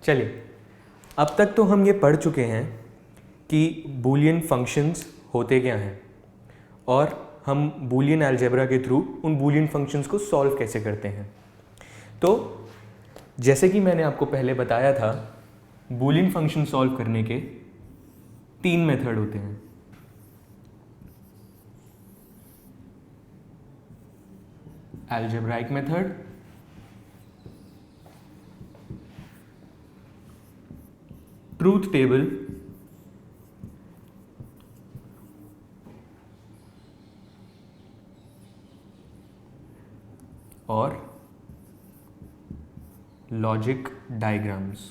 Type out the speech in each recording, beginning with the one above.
चलिए, अब तक तो हम ये पढ़ चुके हैं कि बूलियन फंक्शंस होते क्या हैं और हम बूलियन अलजेब्रा के थ्रू उन बूलियन फंक्शंस को सॉल्व कैसे करते हैं। तो जैसे कि मैंने आपको पहले बताया था, बूलियन फंक्शन सॉल्व करने के 3 मेथड होते हैं। अलजेब्राइक मेथड, ट्रूथ टेबल और लॉजिक डायग्राम्स।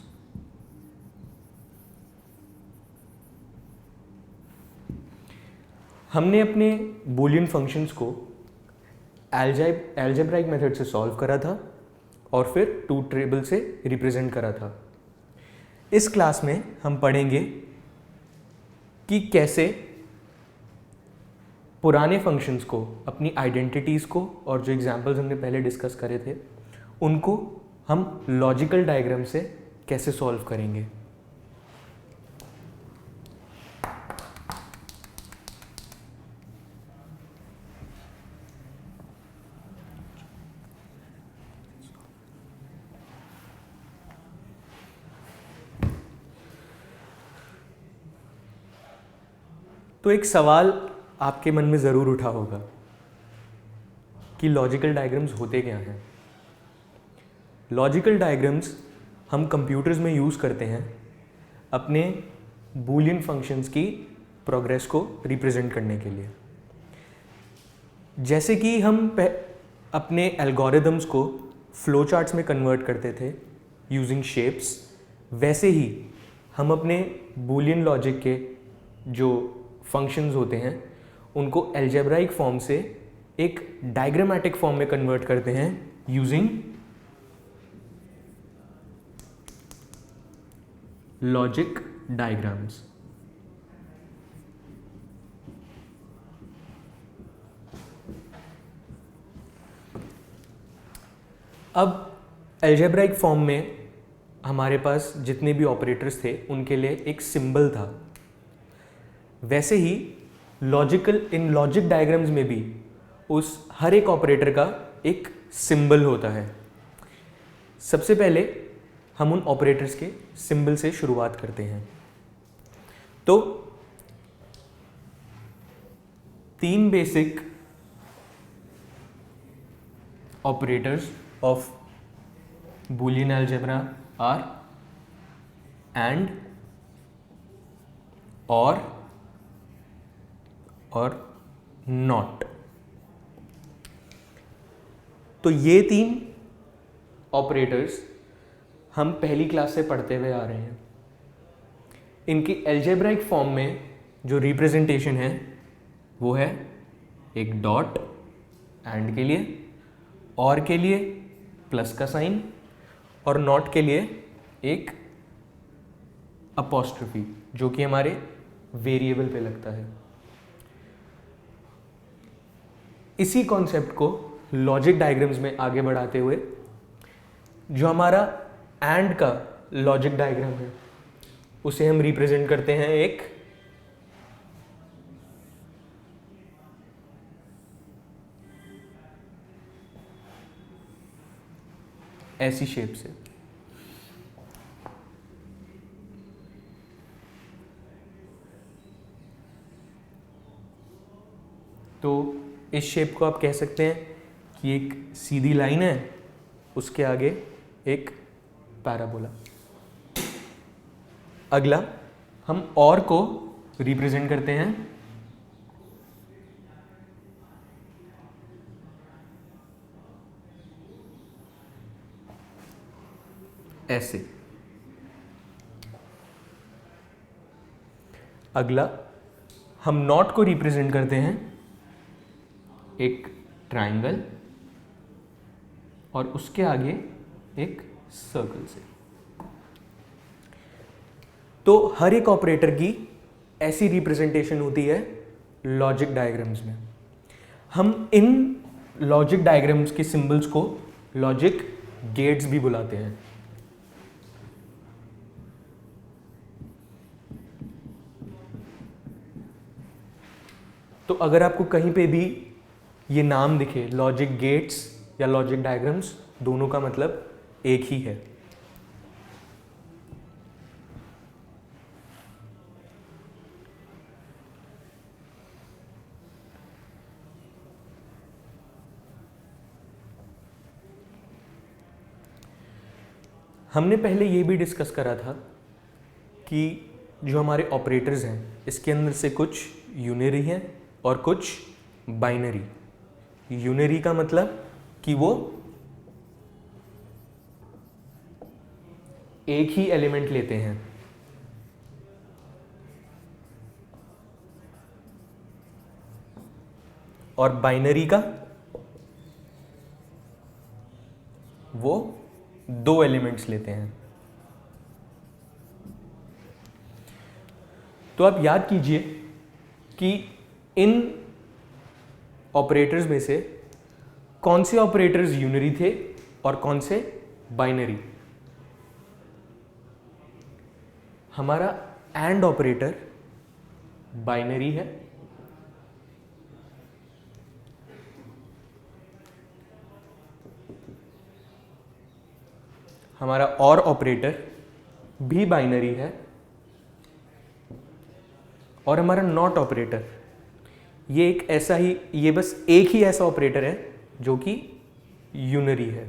हमने अपने बूलियन फंक्शंस को अलजेब्राइक मेथड से सॉल्व करा था और फिर ट्रूथ टेबल से रिप्रेजेंट करा था। इस क्लास में हम पढ़ेंगे कि कैसे पुराने फंक्शंस को, अपनी आइडेंटिटीज़ को और जो एग्जांपल्स हमने पहले डिस्कस करे थे उनको हम लॉजिकल डायग्राम से कैसे सॉल्व करेंगे। तो एक सवाल आपके मन में ज़रूर उठा होगा कि लॉजिकल डायग्राम्स होते क्या हैं। लॉजिकल डायग्राम्स हम कंप्यूटर्स में यूज़ करते हैं अपने बूलियन फंक्शंस की प्रोग्रेस को रिप्रेजेंट करने के लिए। जैसे कि हम अपने एल्गोरिदम्स को फ्लो चार्ट्स में कन्वर्ट करते थे यूजिंग शेप्स, वैसे ही हम अपने बूलियन लॉजिक के जो फंक्शंस होते हैं उनको अलजेब्राइक फॉर्म से एक डायग्रामेटिक फॉर्म में कन्वर्ट करते हैं यूजिंग लॉजिक डायग्राम्स। अब अलजेब्राइक फॉर्म में हमारे पास जितने भी ऑपरेटर्स थे उनके लिए एक सिंबल था। वैसे ही इन लॉजिक डायग्राम्स में भी उस हर एक ऑपरेटर का एक सिंबल होता है। सबसे पहले हम उन ऑपरेटर्स के सिंबल से शुरुआत करते हैं। तो 3 basic operators of Boolean algebra are and, और नॉट। तो ये 3 ऑपरेटर्स हम पहली क्लास से पढ़ते हुए आ रहे हैं। इनकी अलजेब्राइक फॉर्म में जो रिप्रेजेंटेशन है वो है एक डॉट एंड के लिए, और के लिए प्लस का साइन, और नॉट के लिए एक अपॉस्ट्रोफी जो कि हमारे वेरिएबल पे लगता है। इसी कॉन्सेप्ट को लॉजिक डायग्राम्स में आगे बढ़ाते हुए जो हमारा एंड का लॉजिक डायग्राम है उसे हम रिप्रेजेंट करते हैं एक ऐसी शेप से। तो इस शेप को आप कह सकते हैं कि एक सीधी लाइन है, उसके आगे एक पैराबोला। अगला हम और को रिप्रेजेंट करते हैं ऐसे। अगला हम नॉट को रिप्रेजेंट करते हैं एक ट्रायंगल और उसके आगे एक सर्कल से। तो हर एक ऑपरेटर की ऐसी रिप्रेजेंटेशन होती है लॉजिक डायग्राम्स में। हम इन लॉजिक डायग्राम्स के सिंबल्स को लॉजिक गेट्स भी बुलाते हैं। तो अगर आपको कहीं पे भी ये नाम दिखे लॉजिक गेट्स या लॉजिक डायग्राम्स, दोनों का मतलब एक ही है। हमने पहले ये भी डिस्कस करा था कि जो हमारे ऑपरेटर्स हैं इसके अंदर से कुछ यूनरी हैं और कुछ बाइनरी। यूनरी का मतलब कि वो एक ही एलिमेंट लेते हैं, और बाइनरी का वो दो एलिमेंट्स लेते हैं। तो आप याद कीजिए कि इन ऑपरेटर्स में से कौन से ऑपरेटर्स यूनरी थे और कौन से बाइनरी। हमारा एंड ऑपरेटर बाइनरी है, हमारा और ऑपरेटर भी बाइनरी है, और हमारा नॉट ऑपरेटर ये एक ऐसा ही, ये बस एक ही ऐसा ऑपरेटर है जो कि यूनरी है।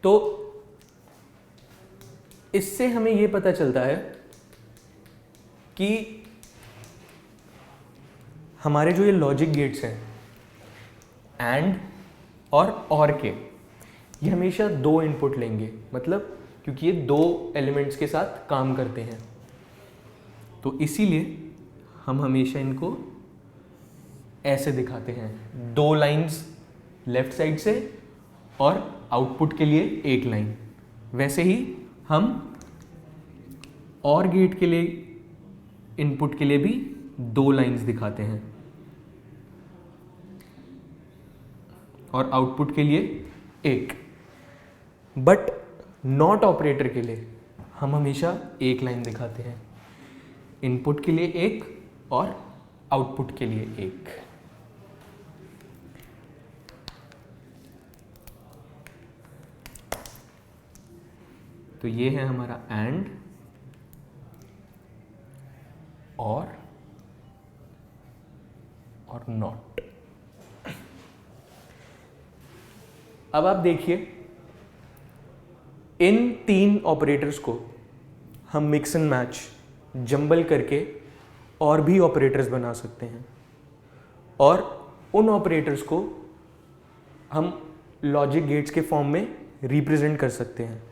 तो इससे हमें ये पता चलता है कि हमारे जो ये लॉजिक गेट्स हैं एंड और के, ये हमेशा दो इनपुट लेंगे, मतलब क्योंकि ये दो एलिमेंट्स के साथ काम करते हैं, तो इसीलिए हम हमेशा इनको ऐसे दिखाते हैं, दो लाइंस लेफ्ट साइड से और आउटपुट के लिए एक लाइन। वैसे ही हम और गेट के लिए इनपुट के लिए भी दो लाइंस दिखाते हैं और आउटपुट के लिए एक। बट नॉट ऑपरेटर के लिए हम हमेशा एक लाइन दिखाते हैं, इनपुट के लिए एक और आउटपुट के लिए एक। तो ये है हमारा एंड और नॉट। अब आप देखिए, इन तीन ऑपरेटर्स को हम मिक्स एंड मैच जंबल करके और भी ऑपरेटर्स बना सकते हैं, और उन ऑपरेटर्स को हम लॉजिक गेट्स के फॉर्म में रिप्रेजेंट कर सकते हैं।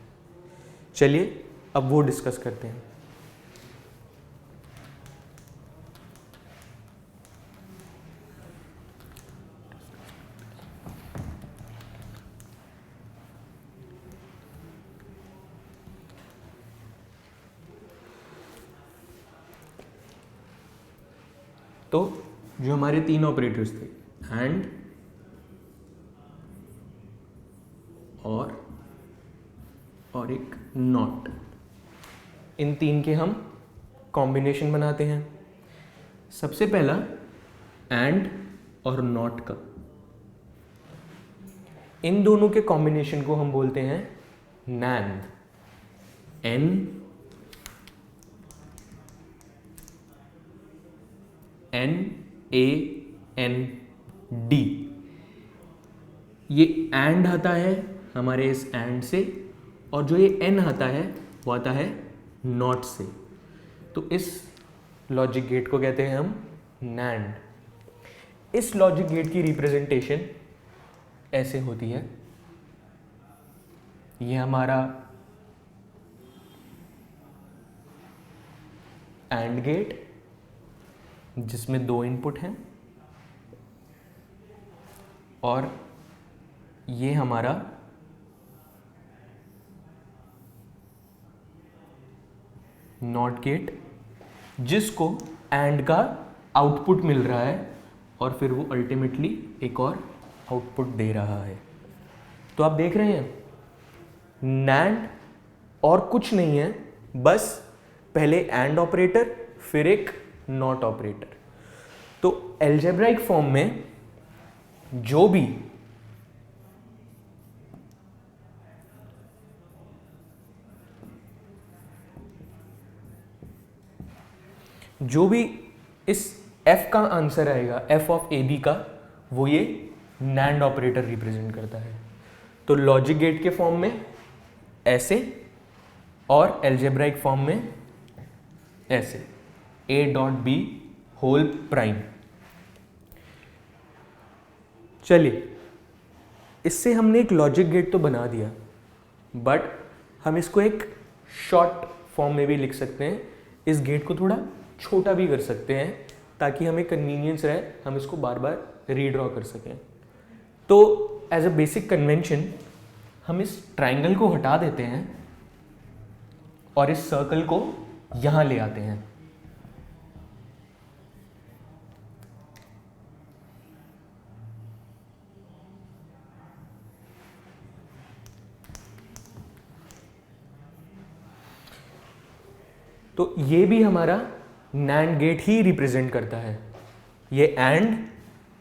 चलिए अब वो डिस्कस करते हैं। तो जो हमारे तीन ऑपरेटर्स थे, एंड और एक नॉट, इन तीन के हम कॉम्बिनेशन बनाते हैं। सबसे पहला एंड और नॉट का, इन दोनों के कॉम्बिनेशन को हम बोलते हैं नैंड, NAND। ये एंड आता है हमारे इस एंड से, और जो ये एन आता है वो आता है नॉट से। तो इस लॉजिक गेट को कहते हैं हम नैंड। इस लॉजिक गेट की रिप्रेजेंटेशन ऐसे होती है, ये हमारा एंड गेट जिसमें दो इनपुट हैं, और ये हमारा नॉट गेट जिसको एंड का आउटपुट मिल रहा है, और फिर वो अल्टीमेटली एक और आउटपुट दे रहा है। तो आप देख रहे हैं नैंड और कुछ नहीं है, बस पहले एंड ऑपरेटर फिर एक नॉट ऑपरेटर। तो एल्जेब्राइक फॉर्म में जो भी इस f का आंसर आएगा, f ऑफ ए बी का, वो ये NAND ऑपरेटर रिप्रेजेंट करता है। तो लॉजिक गेट के फॉर्म में ऐसे और एल्जेब्राइक फॉर्म में ऐसे, a dot b whole prime. चलिए, इससे हमने एक लॉजिक गेट तो बना दिया, बट हम इसको एक शॉर्ट फॉर्म में भी लिख सकते हैं। इस गेट को थोड़ा छोटा भी कर सकते हैं ताकि हमें कन्वीनियंस रहे, हम इसको बार बार रीड्रॉ कर सकें। तो एज अ बेसिक कन्वेंशन हम इस ट्राइंगल को हटा देते हैं और इस सर्कल को यहां ले आते हैं। तो ये भी हमारा NAND गेट ही रिप्रेजेंट करता है, ये एंड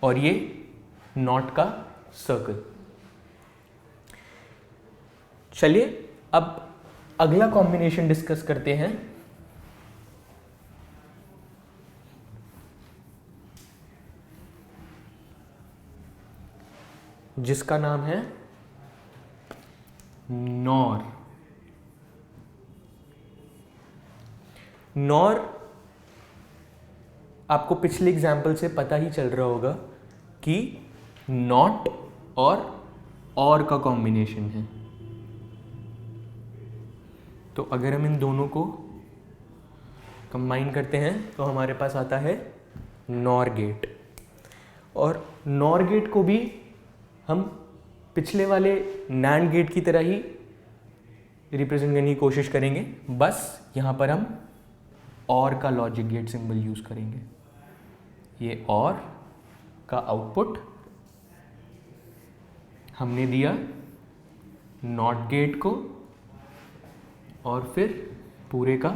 और ये नॉट का सर्कल। चलिए अब अगला कॉम्बिनेशन डिस्कस करते हैं। जिसका नाम है नॉर। नॉर आपको पिछले एग्जाम्पल से पता ही चल रहा होगा कि नॉट और का कॉम्बिनेशन है। तो अगर हम इन दोनों को कंबाइन करते हैं तो हमारे पास आता है नॉर गेट। और नॉर गेट को भी हम पिछले वाले NAND गेट की तरह ही रिप्रेजेंट करने की कोशिश करेंगे, बस यहाँ पर हम और का लॉजिक गेट सिंबल यूज करेंगे। ये और का आउटपुट हमने दिया नॉट गेट को और फिर पूरे का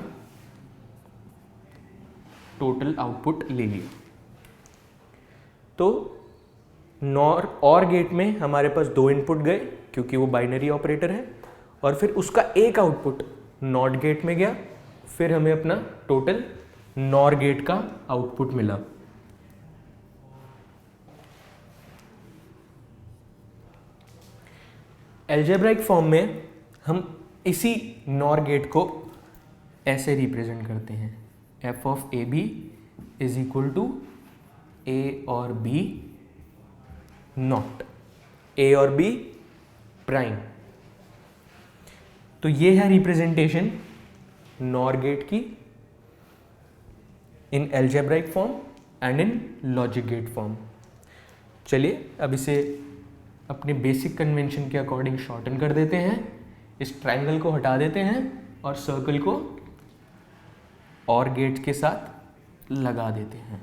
टोटल आउटपुट ले लिया। तो नॉर और गेट में हमारे पास 2 इनपुट गए क्योंकि वो बाइनरी ऑपरेटर है, और फिर उसका एक आउटपुट नॉट गेट में गया, फिर हमें अपना टोटल नॉर गेट का आउटपुट मिला। एल्जेब्राइक फॉर्म में हम इसी नॉर गेट को ऐसे रिप्रेजेंट करते हैं, f of A B is equal to A और बी नॉट, ए और बी प्राइम। तो ये है रिप्रेजेंटेशन नॉर गेट की in algebraic form and in logic gate form. चलिए अब इसे अपने बेसिक कन्वेंशन के अकॉर्डिंग शॉर्टन कर देते हैं, इस ट्रायंगल को हटा देते हैं और सर्कल को और गेट के साथ लगा देते हैं।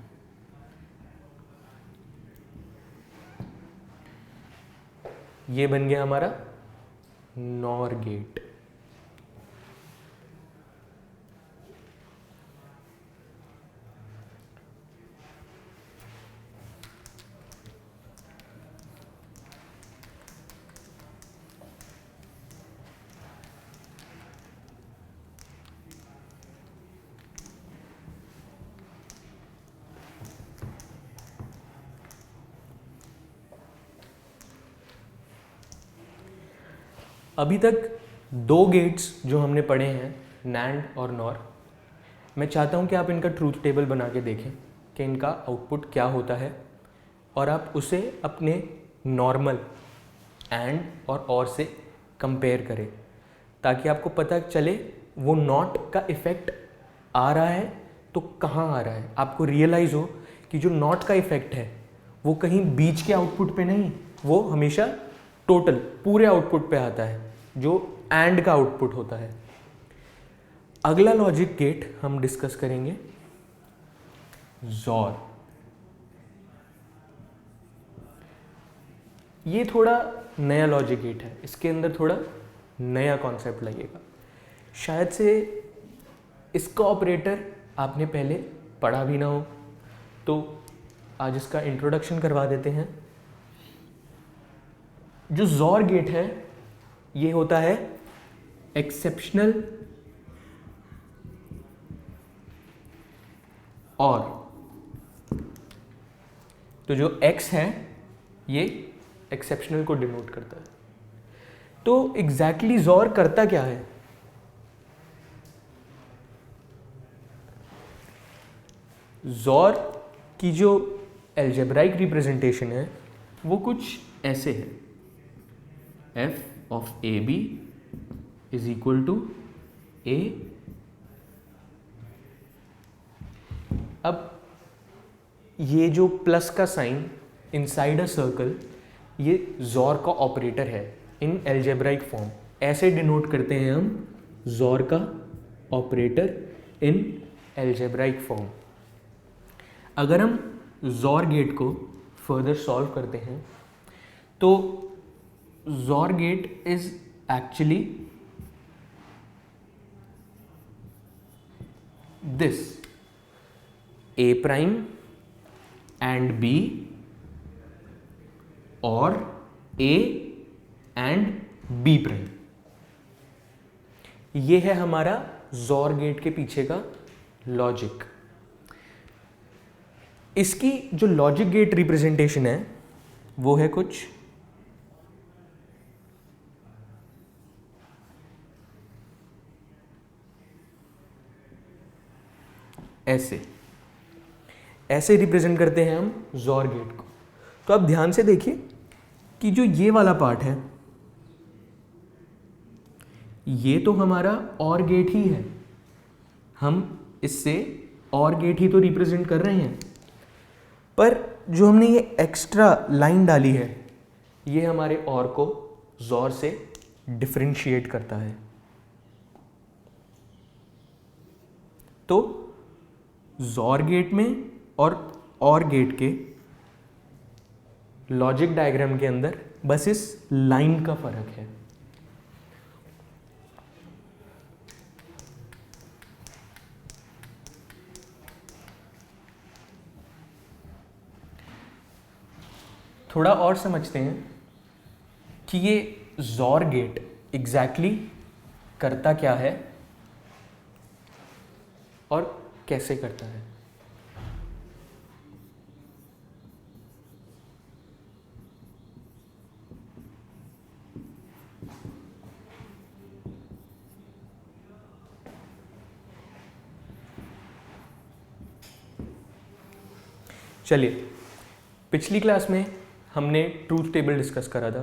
ये बन गया हमारा नॉर गेट। अभी तक 2 गेट्स जो हमने पढ़े हैं NAND और NOR, मैं चाहता हूं कि आप इनका ट्रूथ टेबल बना के देखें कि इनका आउटपुट क्या होता है, और आप उसे अपने नॉर्मल AND और OR से कंपेयर करें ताकि आपको पता चले वो नॉट का इफ़ेक्ट आ रहा है तो कहाँ आ रहा है। आपको रियलाइज़ हो कि जो नॉट का इफ़ेक्ट है वो कहीं बीच के आउटपुट पे नहीं, वो हमेशा टोटल पूरे आउटपुट पे आता है जो एंड का आउटपुट होता है। अगला लॉजिक गेट हम डिस्कस करेंगे XOR। ये थोड़ा नया लॉजिक गेट है, इसके अंदर थोड़ा नया कॉन्सेप्ट लगेगा। शायद से इसका ऑपरेटर आपने पहले पढ़ा भी ना हो, तो आज इसका इंट्रोडक्शन करवा देते हैं। जो जॉर गेट है ये होता है एक्सेप्शनल और, तो जो x है ये एक्सेप्शनल को डिनोट करता है। तो एग्जैक्टली जॉर करता क्या है? जॉर की जो एल्जेब्राइक रिप्रेजेंटेशन है वो कुछ ऐसे है, f of A B is equal to A. अब ये जो प्लस का साइन इनसाइड अ सर्कल, ये जॉर का ऑपरेटर है इन एल्जेब्राइक फॉर्म। ऐसे डिनोट करते हैं हम जॉर का ऑपरेटर इन एल्जेब्राइक फॉर्म। अगर हम जॉर गेट को फर्दर सॉल्व करते हैं तो XOR gate is actually this a prime and b और a and b prime। ये है हमारा जॉर गेट के पीछे का लॉजिक। इसकी जो लॉजिक गेट रिप्रेजेंटेशन है वो है कुछ ऐसे रिप्रेजेंट करते हैं हम जॉर गेट को। तो अब ध्यान से देखिए कि जो ये वाला पार्ट है ये तो हमारा और गेट ही है, हम इससे और गेट ही तो रिप्रेजेंट कर रहे हैं, पर जो हमने ये एक्स्ट्रा लाइन डाली है ये हमारे और को जॉर से डिफरेंशिएट करता है। तो जॉर गेट में और गेट के लॉजिक डायग्राम के अंदर बस इस लाइन का फर्क है। थोड़ा और समझते हैं कि ये जॉर गेट एग्जैक्टली करता क्या है और कैसे करता है। चलिए, पिछली क्लास में हमने ट्रूथ टेबल डिस्कस करा था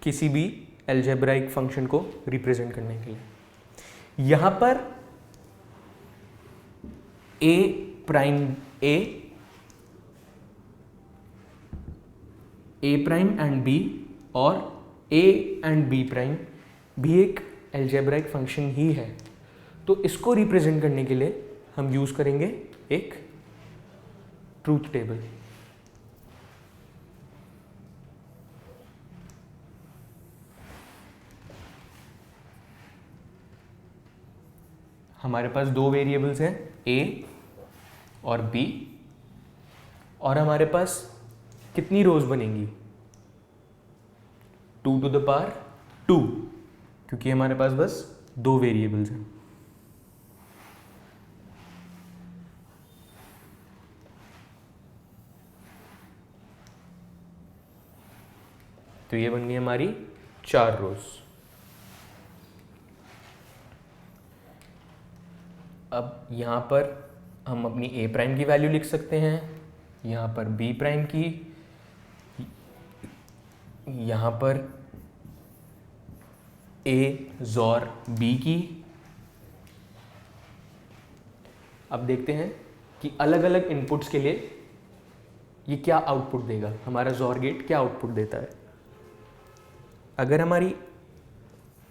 किसी भी एल्जेब्राइक फंक्शन को रिप्रेजेंट करने के लिए। यहां पर ए प्राइम एंड बी और ए एंड बी प्राइम भी एक एल्जेब्राइक फंक्शन ही है। तो इसको रिप्रेजेंट करने के लिए हम यूज करेंगे एक ट्रूथ टेबल। हमारे पास दो वेरिएबल्स हैं a और b, और हमारे पास कितनी रोज बनेंगी? 2 to the power 2, क्योंकि हमारे पास बस दो वेरिएबल्स हैं। तो ये बन गई हमारी 4 रोज। अब यहाँ पर हम अपनी ए प्राइम की वैल्यू लिख सकते हैं, यहाँ पर बी प्राइम की, यहाँ पर ए जॉर बी की। अब देखते हैं कि अलग अलग इनपुट्स के लिए ये क्या आउटपुट देगा, हमारा जॉर गेट क्या आउटपुट देता है। अगर हमारी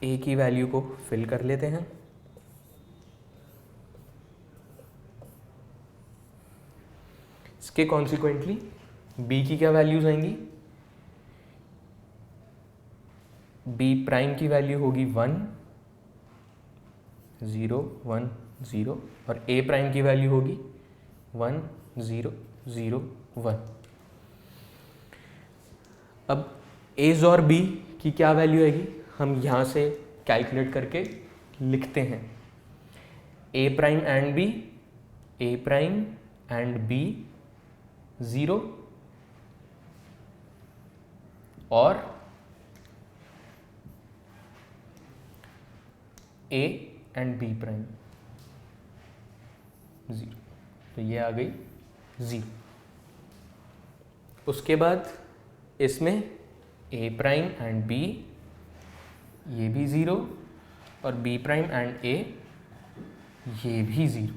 ए की वैल्यू को फिल कर लेते हैं, इसके कॉन्सिक्वेंटली बी की क्या वैल्यूज आएंगी? बी प्राइम की वैल्यू होगी 1 0 1 0 और ए प्राइम की वैल्यू होगी 1 0 0 1। अब a और b की क्या वैल्यू आएगी, हम यहाँ से कैलकुलेट करके लिखते हैं। a prime and b, a prime and b 0 और a एंड b प्राइम 0, तो ये आ गई 0। उसके बाद इसमें a प्राइम एंड b ये भी 0 और b प्राइम एंड a ये भी 0।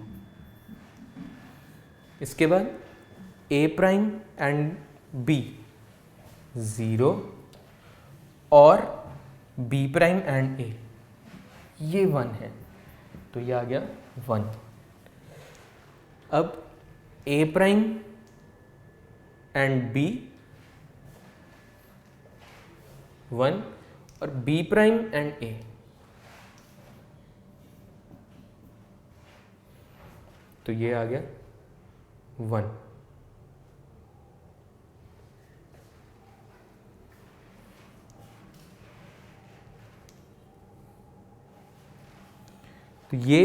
इसके बाद a प्राइम एंड b 0 और b प्राइम एंड a ये 1 है, तो ये आ गया 1। अब a प्राइम एंड b 1 और b प्राइम एंड a तो ये आ गया 1। तो ये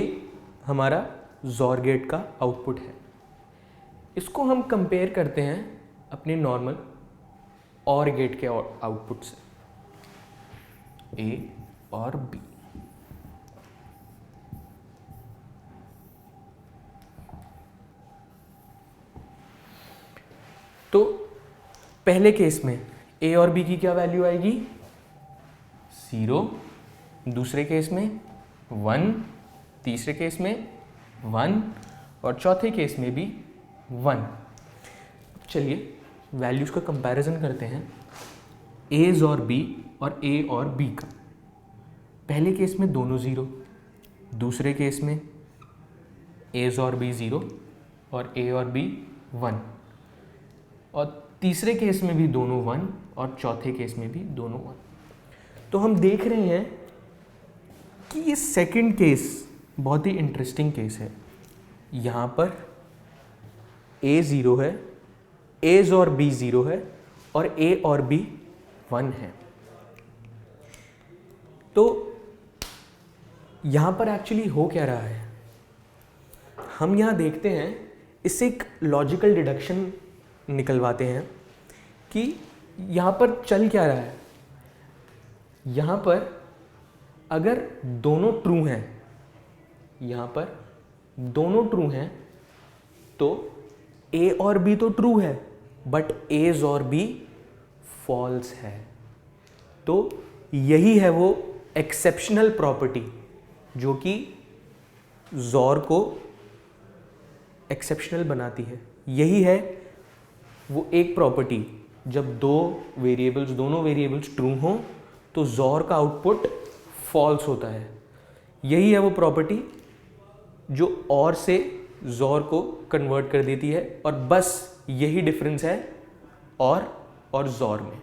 हमारा ज़ोर गेट का आउटपुट है। इसको हम कंपेयर करते हैं अपने नॉर्मल और गेट के आउटपुट से, A और B। तो पहले केस में A और B की क्या वैल्यू आएगी, 0, दूसरे केस में 1, तीसरे केस में 1 और चौथे केस में भी 1। चलिए वैल्यूज़ का कंपैरिजन करते हैं A और B और A और B का। पहले केस में दोनों 0, दूसरे केस में A और B 0 और A और B 1 और तीसरे केस में भी दोनों 1 और चौथे केस में भी दोनों 1। तो हम देख रहे हैं कि ये सेकंड केस बहुत ही इंटरेस्टिंग केस है। यहाँ पर A 0 है, A और B 0 है और A और B 1 है। तो यहाँ पर एक्चुअली हो क्या रहा है, हम यहाँ देखते हैं, इससे एक लॉजिकल डिडक्शन निकलवाते हैं कि यहाँ पर चल क्या रहा है। यहाँ पर अगर दोनों ट्रू हैं, यहाँ पर दोनों ट्रू हैं तो A और B तो ट्रू है बट A और B फॉल्स है। तो यही है वो एक्सेप्शनल प्रॉपर्टी जो कि ज़ोर को एक्सेप्शनल बनाती है। यही है वो एक प्रॉपर्टी, जब दोनों वेरिएबल्स ट्रू हों तो ज़ोर का आउटपुट फॉल्स होता है। यही है वो प्रॉपर्टी जो और से ज़ोर को कन्वर्ट कर देती है और बस यही डिफरेंस है और ज़ोर में।